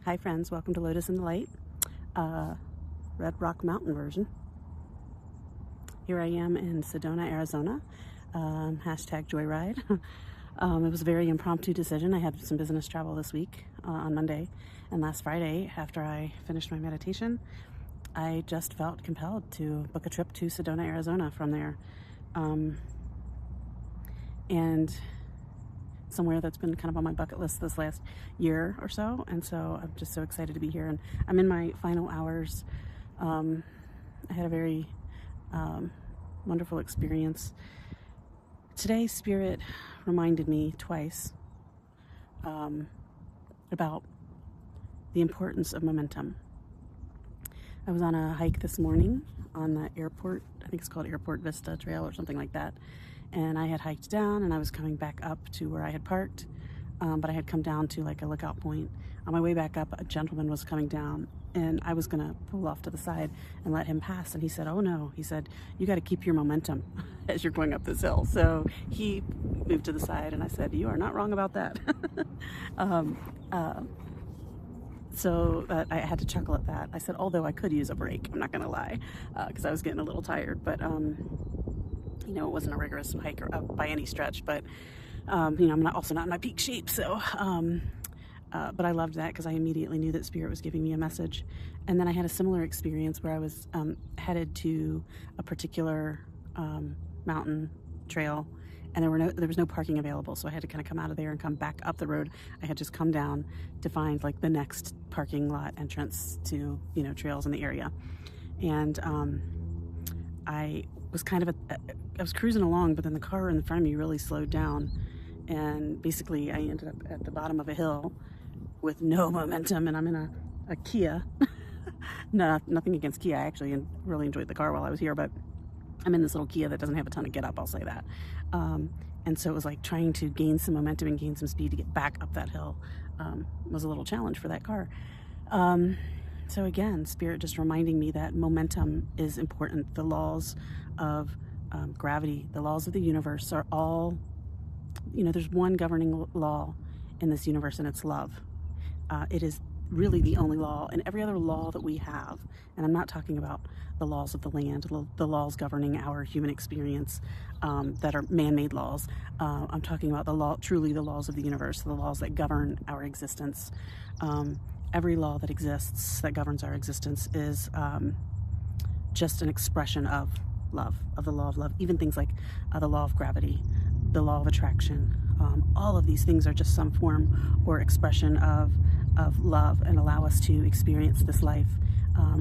Hi friends, welcome to Lotus in the Light, Red Rock Mountain version. Here I am in Sedona, Arizona, hashtag joyride. It was a very impromptu decision. I had some business travel this week on Monday, and last Friday after I finished my meditation, I just felt compelled to book a trip to Sedona, Arizona from there. And somewhere that's been kind of on my bucket list this last year or so, and so I'm just so excited to be here. And I'm in my final hours. I had a very wonderful experience today. Spirit reminded me twice about the importance of momentum. I was on a hike this morning on the airport, I think it's called Airport Vista Trail or something like that, and I had hiked down and I was coming back up to where I had parked, but I had come down to like a lookout point. On my way back up, a gentleman was coming down and I was gonna pull off to the side and let him pass, and he said, "Oh no," he said, "you got to keep your momentum as you're going up this hill." So he moved to the side and I said, "You are not wrong about that." So I had to chuckle at that. I said, although I could use a break, I'm not gonna lie, because I was getting a little tired, but you know, it wasn't a rigorous hike by any stretch, but you know, I'm also not in my peak shape, so but I loved that because I immediately knew that Spirit was giving me a message. And then I had a similar experience where I was headed to a particular mountain trail, and there was no parking available, so I had to kind of come out of there and come back up the road. I had just come down to find like the next parking lot entrance to, you know, trails in the area. And I was kind of I was cruising along, but then the car in front of me really slowed down, and basically I ended up at the bottom of a hill with no momentum, and I'm in a Kia. No, nothing against Kia. I actually really enjoyed the car while I was here, but I'm in this little Kia that doesn't have a ton of get up, I'll say that. And so it was like trying to gain some momentum and gain some speed to get back up that hill was a little challenge for that car. So again, Spirit just reminding me that momentum is important. The laws of gravity, the laws of the universe are all, you know, there's one governing law in this universe, and it's love. It is really the only law, and every other law that we have, and I'm not talking about the laws of the land, the laws governing our human experience that are man-made laws. I'm talking about truly the laws of the universe, the laws that govern our existence. Every law that exists, that governs our existence, is just an expression of love, of the law of love. Even things like the law of gravity, the law of attraction, all of these things are just some form or expression of love, and allow us to experience this life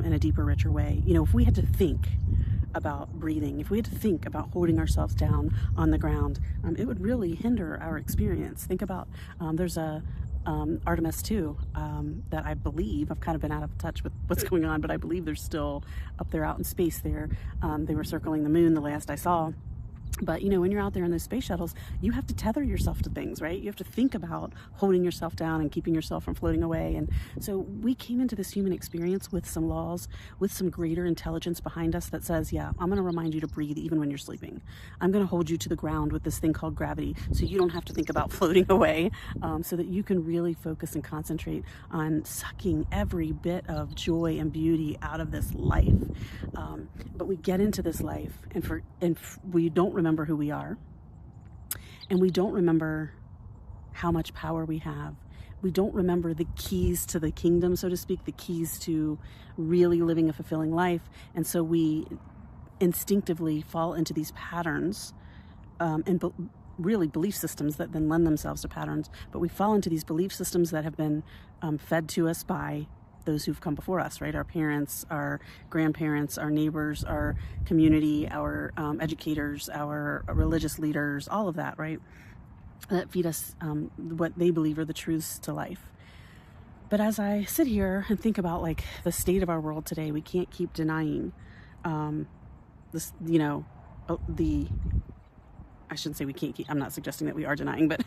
in a deeper, richer way. You know, if we had to think about breathing, if we had to think about holding ourselves down on the ground, it would really hinder our experience. Think about, there's a Artemis 2 that I believe, I've kind of been out of touch with what's going on, but I believe they're still up there out in space there. They were circling the moon the last I saw. But, you know, when you're out there in those space shuttles, you have to tether yourself to things, right? You have to think about holding yourself down and keeping yourself from floating away. And so we came into this human experience with some laws, with some greater intelligence behind us that says, yeah, I'm going to remind you to breathe even when you're sleeping. I'm going to hold you to the ground with this thing called gravity, so you don't have to think about floating away, so that you can really focus and concentrate on sucking every bit of joy and beauty out of this life. But we get into this life, and we don't remember who we are, and we don't remember how much power we have. We don't remember the keys to the kingdom, so to speak, the keys to really living a fulfilling life. And so we instinctively fall into these patterns, and really belief systems that then lend themselves to patterns. But we fall into these belief systems that have been fed to us by those who've come before us, right? Our parents, our grandparents, our neighbors, our community, our educators, our religious leaders, all of that, right? That feed us what they believe are the truths to life. But as I sit here and think about like the state of our world today, we can't keep denying this, you know, I shouldn't say we can't keep, I'm not suggesting that we are denying, but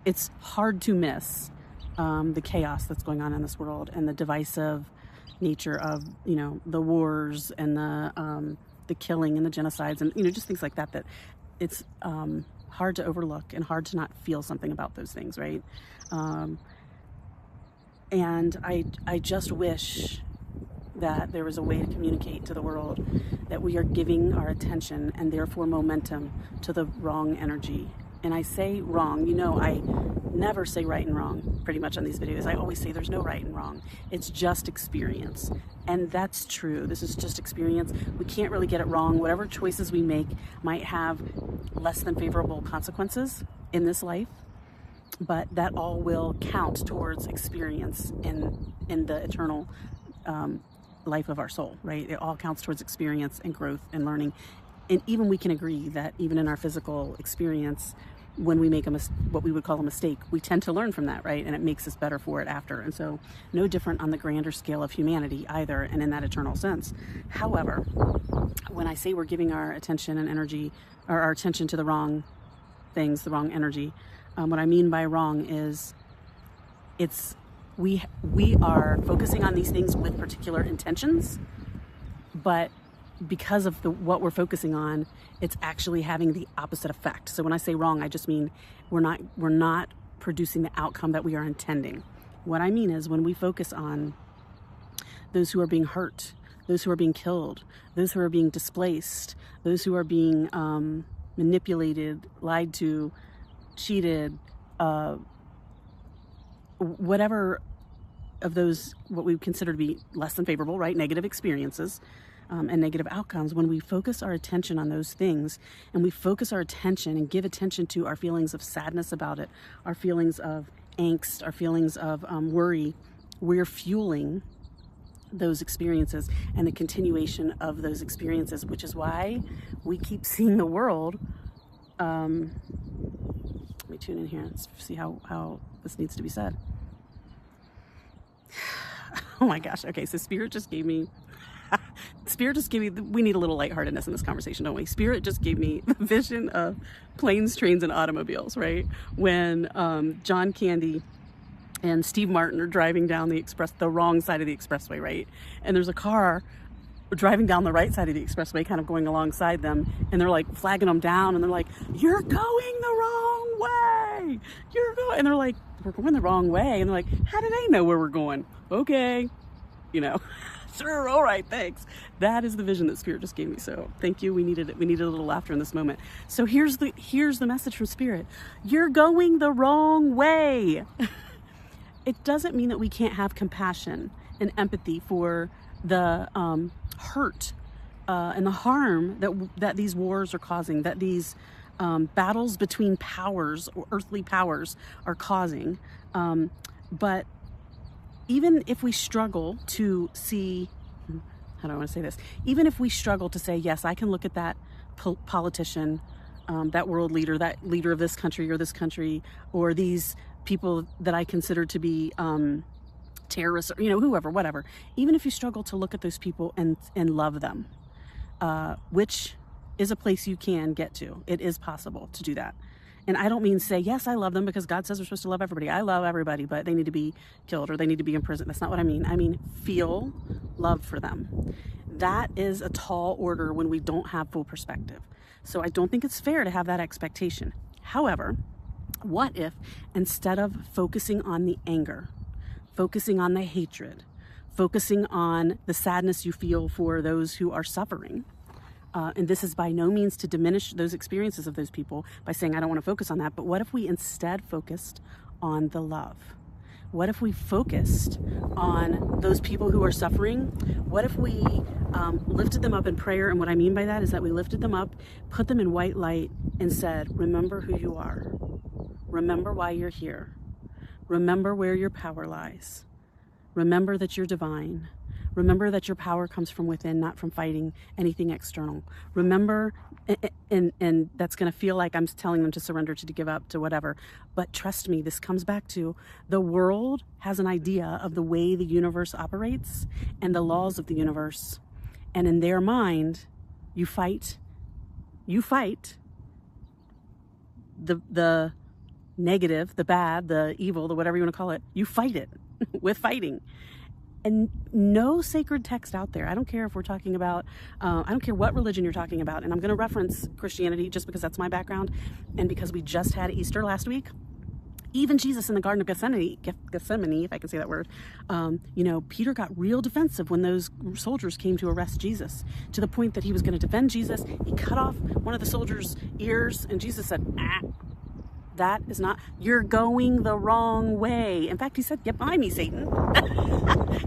it's hard to miss the chaos that's going on in this world, and the divisive nature of, you know, the wars and the killing and the genocides, and, you know, just things like that, that it's hard to overlook and hard to not feel something about those things, right? And I just wish that there was a way to communicate to the world that we are giving our attention and therefore momentum to the wrong energy. And I say wrong, I never say right and wrong pretty much on these videos. I always say there's no right and wrong. It's just experience. And that's true. This is just experience. We can't really get it wrong. Whatever choices we make might have less than favorable consequences in this life, but that all will count towards experience in the eternal life of our soul, right? It all counts towards experience and growth and learning. And even we can agree that even in our physical experience, when we make what we would call a mistake, we tend to learn from that, right? And it makes us better for it after. And so no different on the grander scale of humanity either, and in that eternal sense. However, when I say we're giving our attention and energy, or our attention to the wrong things, the wrong energy, what I mean by wrong is we are focusing on these things with particular intentions, but because of what we're focusing on, it's actually having the opposite effect. So when I say wrong, I just mean we're not producing the outcome that we are intending. What I mean is when we focus on those who are being hurt, those who are being killed, those who are being displaced, those who are being manipulated, lied to, cheated, whatever of those, what we consider to be less than favorable, right? Negative experiences and negative outcomes. When we focus our attention on those things, and we focus our attention and give attention to our feelings of sadness about it, our feelings of angst, our feelings of worry, we're fueling those experiences and the continuation of those experiences, which is why we keep seeing the world. Let me tune in here and see how this needs to be said. Oh my gosh. Okay, so Spirit just gave me, we need a little lightheartedness in this conversation, don't we? Spirit just gave me the vision of planes, trains, and automobiles, right? When John Candy and Steve Martin are driving down the wrong side of the expressway, right? And there's a car driving down the right side of the expressway, kind of going alongside them, and they're like flagging them down, and they're like, "You're going the wrong way! And they're like, "We're going the wrong way," and they're like, "How do they know where we're going?" Okay, sure, all right, thanks. That is the vision that Spirit just gave me. So thank you. We needed it. We needed a little laughter in this moment. So here's the message from Spirit. You're going the wrong way. It doesn't mean that we can't have compassion and empathy for the hurt and the harm that these wars are causing, that these battles between powers or earthly powers are causing. But even if we struggle to see, how do I want to say this? Even if we struggle to say, yes, I can look at that politician, that world leader, that leader of this country, or these people that I consider to be terrorists, or whoever, whatever. Even if you struggle to look at those people and love them, which is a place you can get to. It is possible to do that. And I don't mean say, yes, I love them because God says we're supposed to love everybody. I love everybody, but they need to be killed or they need to be in prison. That's not what I mean. I mean, feel love for them. That is a tall order when we don't have full perspective. So I don't think it's fair to have that expectation. However, what if instead of focusing on the anger, focusing on the hatred, focusing on the sadness you feel for those who are suffering, and this is by no means to diminish those experiences of those people by saying I don't want to focus on that, but what if we instead focused on the love? What if we focused on those people who are suffering? What if we lifted them up in prayer? And what I mean by that is that we lifted them up, put them in white light, and said, remember who you are. Remember why you're here. Remember where your power lies. Remember that you're divine. Remember that your power comes from within, not from fighting anything external. Remember, and that's going to feel like I'm telling them to surrender, to give up, to whatever. But trust me, this comes back to the world has an idea of the way the universe operates and the laws of the universe. And in their mind, you fight the negative, the bad, the evil, the whatever you want to call it. You fight it with fighting. And no sacred text out there. I don't care if we're talking about, I don't care what religion you're talking about. And I'm going to reference Christianity just because that's my background. And because we just had Easter last week. Even Jesus in the Garden of Gethsemane, if I can say that word, Peter got real defensive when those soldiers came to arrest Jesus, to the point that he was going to defend Jesus. He cut off one of the soldiers' ears, and Jesus said, that is not, you're going the wrong way. In fact, he said, get behind me, Satan.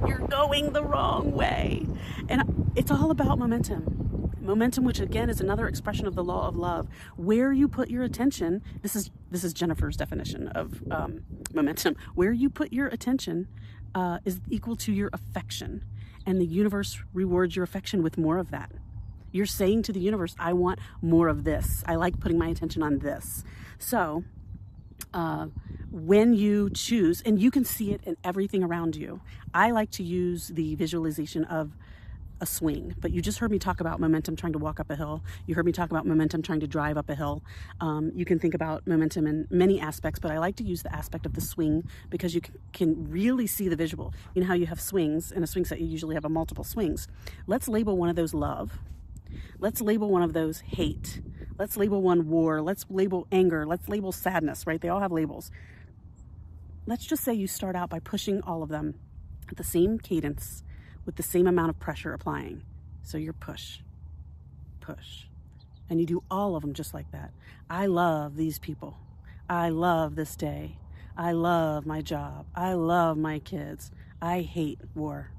You're going the wrong way. And it's all about momentum. Momentum, which again is another expression of the law of love. Where you put your attention, this is Jennifer's definition of momentum. Where you put your attention is equal to your affection, and the universe rewards your affection with more of that. You're saying to the universe, I want more of this. I like putting my attention on this. So when you choose, and you can see it in everything around you. I like to use the visualization of a swing, but you just heard me talk about momentum trying to walk up a hill. You heard me talk about momentum trying to drive up a hill. You can think about momentum in many aspects, but I like to use the aspect of the swing because you can really see the visual. You know how you have swings in a swing set, you usually have multiple swings. Let's label one of those love. Let's label one of those hate. Let's label one war. Let's label anger. Let's label sadness, right? They all have labels. Let's just say you start out by pushing all of them at the same cadence, with the same amount of pressure applying. So you're push, and you do all of them just like that. I love these people. I love this day. I love my job. I love my kids. I hate war.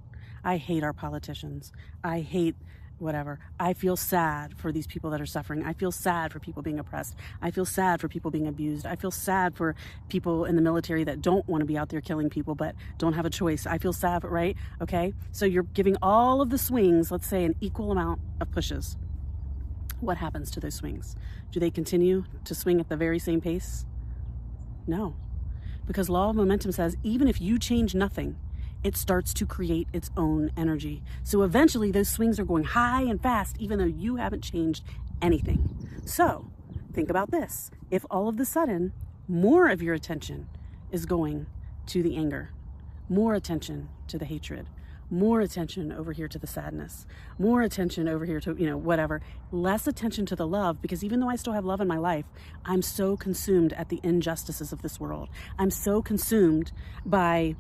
I hate our politicians. I hate whatever. I feel sad for these people that are suffering. I feel sad for people being oppressed. I feel sad for people being abused. I feel sad for people in the military that don't want to be out there killing people but don't have a choice. I feel sad, right? Okay, so you're giving all of the swings, let's say, an equal amount of pushes. What happens to those swings? Do they continue to swing at the very same pace? No, because law of momentum says even if you change nothing, it starts to create its own energy. So eventually those swings are going high and fast, even though you haven't changed anything. So think about this. If all of a sudden more of your attention is going to the anger, more attention to the hatred, more attention over here to the sadness, more attention over here to, whatever, less attention to the love, because even though I still have love in my life, I'm so consumed at the injustices of this world. I'm so consumed by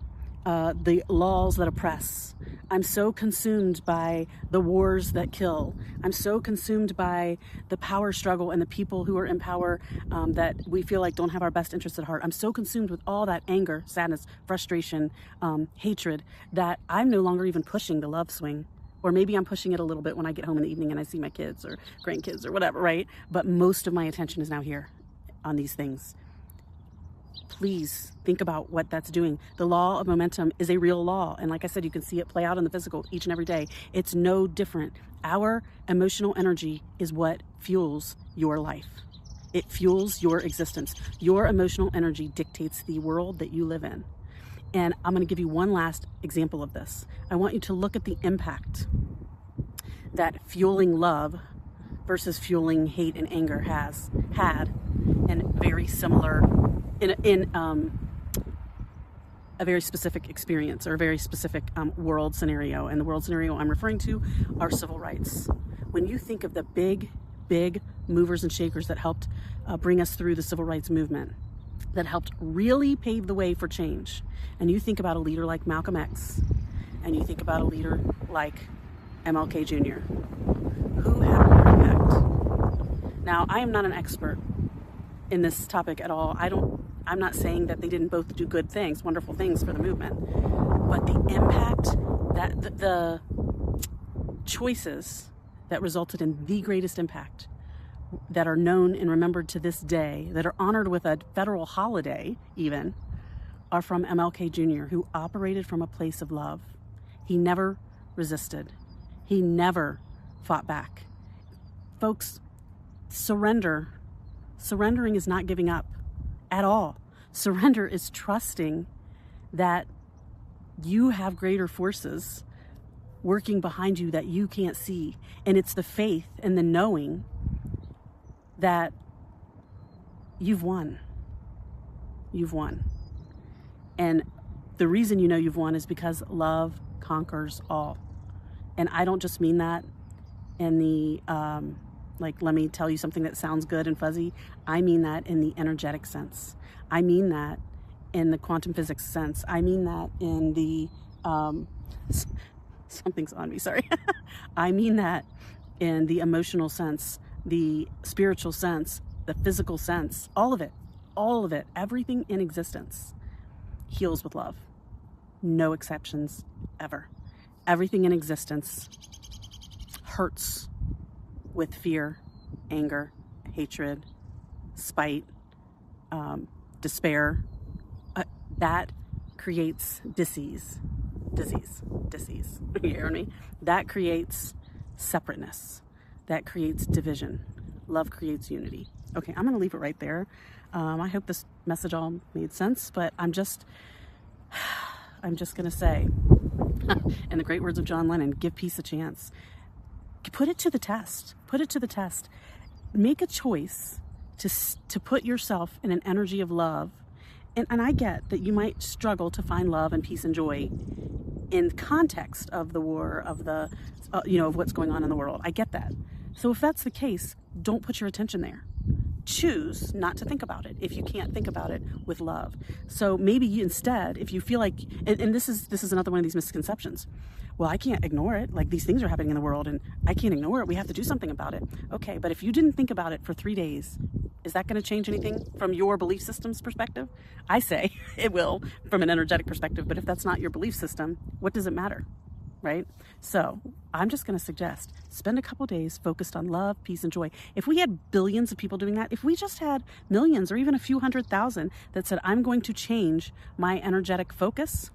the laws that oppress. I'm so consumed by the wars that kill. I'm so consumed by the power struggle and the people who are in power that we feel like don't have our best interests at heart. I'm so consumed with all that anger, sadness, frustration, hatred, that I'm no longer even pushing the love swing. Or maybe I'm pushing it a little bit when I get home in the evening and I see my kids or grandkids or whatever, right? But most of my attention is now here on these things. Please think about what that's doing. The law of momentum is a real law. And like I said, you can see it play out in the physical each and every day. It's no different. Our emotional energy is what fuels your life. It fuels your existence. Your emotional energy dictates the world that you live in. And I'm going to give you one last example of this. I want you to look at the impact that fueling love versus fueling hate and anger had in very similar in a very specific experience or a very specific world scenario. And the world scenario I'm referring to are civil rights. When you think of the big movers and shakers that helped bring us through the civil rights movement, that helped really pave the way for change, and you think about a leader like Malcolm X, and you think about a leader like MLK Jr., who had more impact? Now, I am not an expert in this topic at all. I'm not saying that they didn't both do good things, wonderful things for the movement, but the impact that the choices that resulted in the greatest impact, that are known and remembered to this day, that are honored with a federal holiday even, are from MLK Jr., who operated from a place of love. He never resisted. He never fought back. Folks, surrendering is not giving up at all. Surrender is trusting that you have greater forces working behind you that you can't see. And it's the faith and the knowing that you've won. You've won. And the reason you know you've won is because love conquers all. And I don't just mean that in the, let me tell you something that sounds good and fuzzy. I mean that in the energetic sense. I mean that in the quantum physics sense. I mean that in the, something's on me, sorry. I mean that in the emotional sense, the spiritual sense, the physical sense, all of it, everything in existence heals with love. No exceptions, ever. Everything in existence hurts with fear, anger, hatred, spite, despair. That creates disease. You hear me? That creates separateness. That creates division. Love creates unity. Okay, I'm going to leave it right there. I hope this message all made sense, but I'm just going to say, in the great words of John Lennon, give peace a chance. Put it to the test. Put it to the test. Make a choice to put yourself in an energy of love. And I get that you might struggle to find love and peace and joy in context of the war, of the, of what's going on in the world. I get that. So if that's the case, don't put your attention there. Choose not to think about it if you can't think about it with love. So maybe you instead, if you feel like, and this is another one of these misconceptions. Well, I can't ignore it. Like, these things are happening in the world and I can't ignore it. We have to do something about it. Okay, but if you didn't think about it for 3 days, is that going to change anything from your belief system's perspective? I say it will from an energetic perspective, but if that's not your belief system, what does it matter? Right? So I'm just going to suggest spend a couple days focused on love, peace, and joy. If we had billions of people doing that, if we just had millions or even a few 100,000 that said, I'm going to change my energetic focus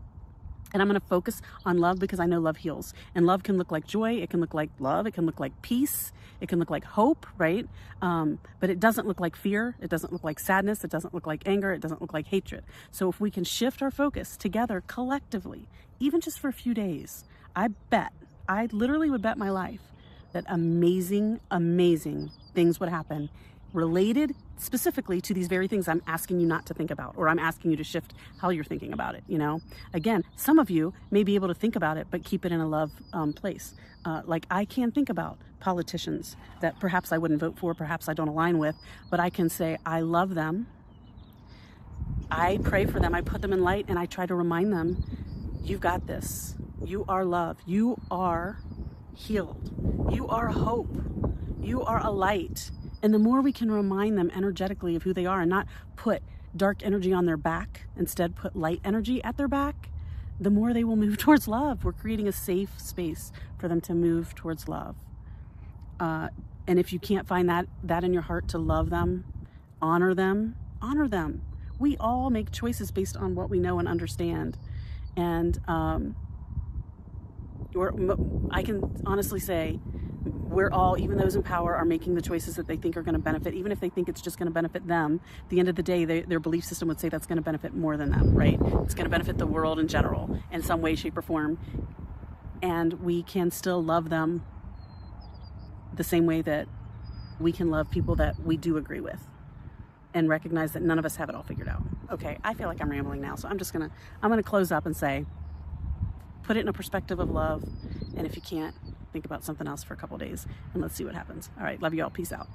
and I'm going to focus on love because I know love heals. And love can look like joy. It can look like love. It can look like peace. It can look like hope, right? But it doesn't look like fear. It doesn't look like sadness. It doesn't look like anger. It doesn't look like hatred. So if we can shift our focus together collectively, even just for a few days, I literally would bet my life that amazing, amazing things would happen related specifically to these very things I'm asking you not to think about, or I'm asking you to shift how you're thinking about it, Again, some of you may be able to think about it, but keep it in a love place. Like, I can think about politicians that perhaps I wouldn't vote for, perhaps I don't align with, but I can say, I love them. I pray for them. I put them in light and I try to remind them, you've got this. You are love. You are healed. You are hope. You are a light. And the more we can remind them energetically of who they are and not put dark energy on their back, instead put light energy at their back, the more they will move towards love. We're creating a safe space for them to move towards love. And if you can't find that in your heart to love them, honor them. We all make choices based on what we know and understand. And I can honestly say we're all, even those in power, are making the choices that they think are going to benefit, even if they think it's just going to benefit them. At the end of the day, their belief system would say that's going to benefit more than them, right? It's going to benefit the world in general in some way, shape, or form. And we can still love them the same way that we can love people that we do agree with, and recognize that none of us have it all figured out. Okay, I feel like I'm rambling now, so I'm gonna close up and say, put it in a perspective of love, and if you can't, think about something else for a couple days, and let's see what happens. All right, love you all. Peace out.